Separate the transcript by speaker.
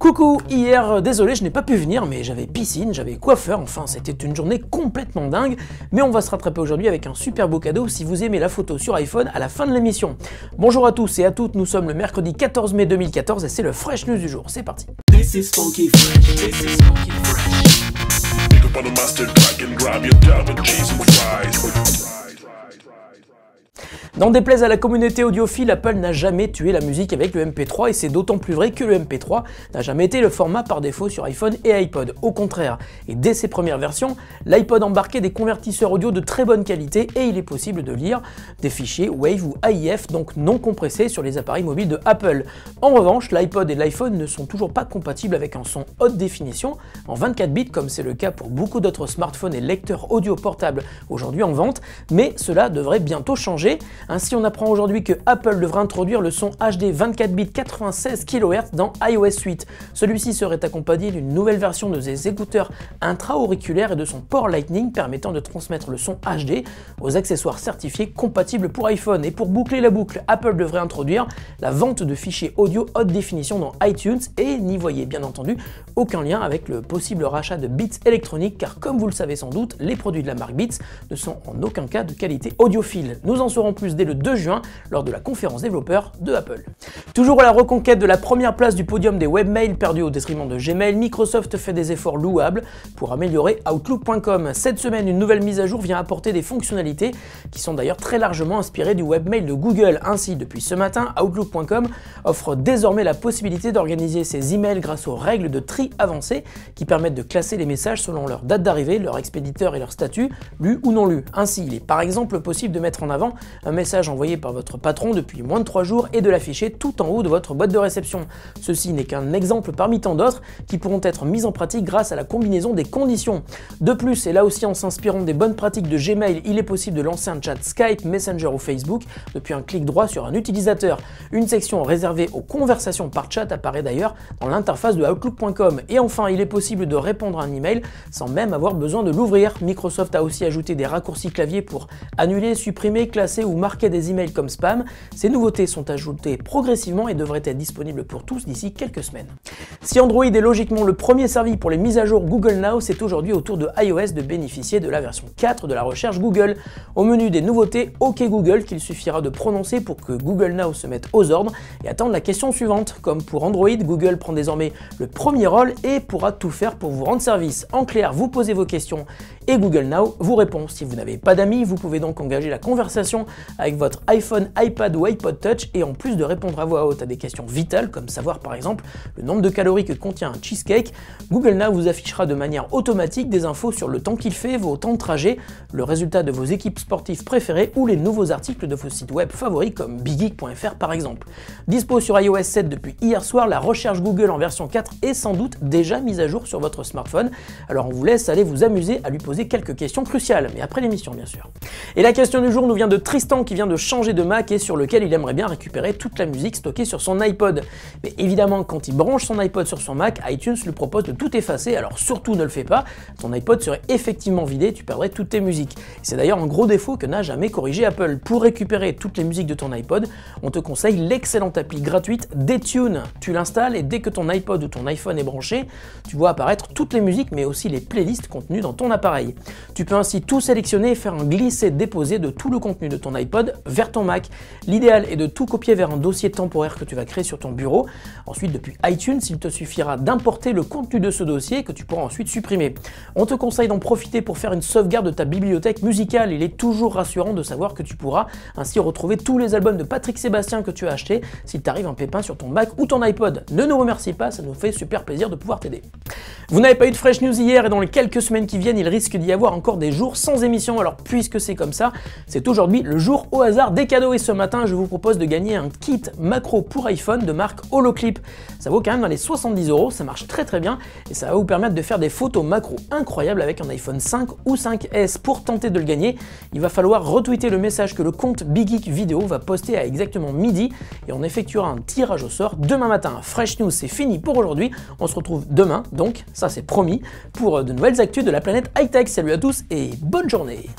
Speaker 1: Coucou, hier, désolé, je n'ai pas pu venir, mais j'avais piscine, j'avais coiffeur, enfin c'était une journée complètement dingue, mais on va se rattraper aujourd'hui avec un super beau cadeau si vous aimez la photo sur iPhone à la fin de l'émission. Bonjour à tous et à toutes, nous sommes le mercredi 14 mai 2014 et c'est le Fresh News du jour, c'est parti.
Speaker 2: This is funky fresh. This is funky fresh. Pick up on a mustard pack and grab your dab and cheese and fries.
Speaker 1: N'en déplaise à la communauté audiophile, Apple n'a jamais tué la musique avec le MP3 et c'est d'autant plus vrai que le MP3 n'a jamais été le format par défaut sur iPhone et iPod. Au contraire, et dès ses premières versions, l'iPod embarquait des convertisseurs audio de très bonne qualité et il est possible de lire des fichiers WAV ou AIF, donc non compressés sur les appareils mobiles de Apple. En revanche, l'iPod et l'iPhone ne sont toujours pas compatibles avec un son haute définition en 24 bits comme c'est le cas pour beaucoup d'autres smartphones et lecteurs audio portables aujourd'hui en vente, mais cela devrait bientôt changer. Ainsi, on apprend aujourd'hui que Apple devrait introduire le son HD 24 bits 96 kHz dans iOS 8. Celui-ci serait accompagné d'une nouvelle version de ses écouteurs intra-auriculaires et de son port Lightning permettant de transmettre le son HD aux accessoires certifiés compatibles pour iPhone. Et pour boucler la boucle, Apple devrait introduire la vente de fichiers audio haute définition dans iTunes et n'y voyez bien entendu aucun lien avec le possible rachat de Beats électroniques car comme vous le savez sans doute, les produits de la marque Beats ne sont en aucun cas de qualité audiophile. Nous en saurons plus dès le 2 juin lors de la conférence développeur de Apple. Toujours à la reconquête de la première place du podium des webmails perdus au détriment de Gmail, Microsoft fait des efforts louables pour améliorer Outlook.com. Cette semaine, une nouvelle mise à jour vient apporter des fonctionnalités qui sont d'ailleurs très largement inspirées du webmail de Google. Ainsi, depuis ce matin, Outlook.com offre désormais la possibilité d'organiser ses emails grâce aux règles de tri avancées qui permettent de classer les messages selon leur date d'arrivée, leur expéditeur et leur statut, lu ou non lu. Ainsi, il est par exemple possible de mettre en avant un message envoyé par votre patron depuis moins de 3 jours et de l'afficher tout en haut de votre boîte de réception. Ceci n'est qu'un exemple parmi tant d'autres qui pourront être mis en pratique grâce à la combinaison des conditions. De plus, et là aussi en s'inspirant des bonnes pratiques de Gmail, il est possible de lancer un chat Skype, Messenger ou Facebook depuis un clic droit sur un utilisateur. Une section réservée aux conversations par chat apparaît d'ailleurs dans l'interface de Outlook.com. Et enfin, il est possible de répondre à un email sans même avoir besoin de l'ouvrir. Microsoft a aussi ajouté des raccourcis clavier pour annuler, supprimer, classer ou marquer des emails comme spam. Ces nouveautés sont ajoutées progressivement et devraient être disponibles pour tous d'ici quelques semaines. Si Android est logiquement le premier servi pour les mises à jour Google Now, c'est aujourd'hui au tour de iOS de bénéficier de la version 4 de la recherche Google. Au menu des nouveautés, OK Google qu'il suffira de prononcer pour que Google Now se mette aux ordres et attendre la question suivante. Comme pour Android, Google prend désormais le premier rôle et pourra tout faire pour vous rendre service. En clair, vous posez vos questions et Google Now vous répond. Si vous n'avez pas d'amis, vous pouvez donc engager la conversation avec votre iPhone, iPad ou iPod Touch et en plus de répondre à voix haute à des questions vitales comme savoir par exemple le nombre de calories que contient un cheesecake, Google Now vous affichera de manière automatique des infos sur le temps qu'il fait, vos temps de trajet, le résultat de vos équipes sportives préférées ou les nouveaux articles de vos sites web favoris comme biggeek.fr par exemple. Dispo sur iOS 7 depuis hier soir, la recherche Google en version 4 est sans doute déjà mise à jour sur votre smartphone, alors on vous laisse aller vous amuser à lui poser quelques questions cruciales, mais après l'émission bien sûr. Et la question du jour nous vient de Tristan qui vient de changer de Mac et sur lequel il aimerait bien récupérer toute la musique stockée sur son iPod. Mais évidemment, quand il branche son iPod sur son Mac, iTunes lui propose de tout effacer, alors surtout ne le fais pas, ton iPod serait effectivement vidé, tu perdrais toutes tes musiques. C'est d'ailleurs un gros défaut que n'a jamais corrigé Apple. Pour récupérer toutes les musiques de ton iPod, on te conseille l'excellente appli gratuite dTune. Tu l'installes et dès que ton iPod ou ton iPhone est branché, tu vois apparaître toutes les musiques mais aussi les playlists contenues dans ton appareil. Tu peux ainsi tout sélectionner et faire un glisser-déposer de tout le contenu de ton iPod vers ton Mac. L'idéal est de tout copier vers un dossier temporaire que tu vas créer sur ton bureau. Ensuite, depuis iTunes, il te suffira d'importer le contenu de ce dossier que tu pourras ensuite supprimer. On te conseille d'en profiter pour faire une sauvegarde de ta bibliothèque musicale. Il est toujours rassurant de savoir que tu pourras ainsi retrouver tous les albums de Patrick Sébastien que tu as achetés s'il t'arrive un pépin sur ton Mac ou ton iPod. Ne nous remercie pas, ça nous fait super plaisir de pouvoir t'aider. Vous n'avez pas eu de Fresh News hier et dans les quelques semaines qui viennent, il risque d'y avoir encore des jours sans émission. Alors puisque c'est comme ça, c'est aujourd'hui le jour au hasard des cadeaux et ce matin, je vous propose de gagner un kit macro pour iPhone de marque Holoclip. Ça vaut quand même dans les 70 €, ça marche très bien et ça va vous permettre de faire des photos macro incroyables avec un iPhone 5 ou 5S. Pour tenter de le gagner, il va falloir retweeter le message que le compte Big Geek Vidéo va poster à exactement midi et on effectuera un tirage au sort demain matin. Fresh News, c'est fini pour aujourd'hui. On se retrouve demain, donc ça c'est promis, pour de nouvelles actus de la planète high-tech. Salut à tous et bonne journée.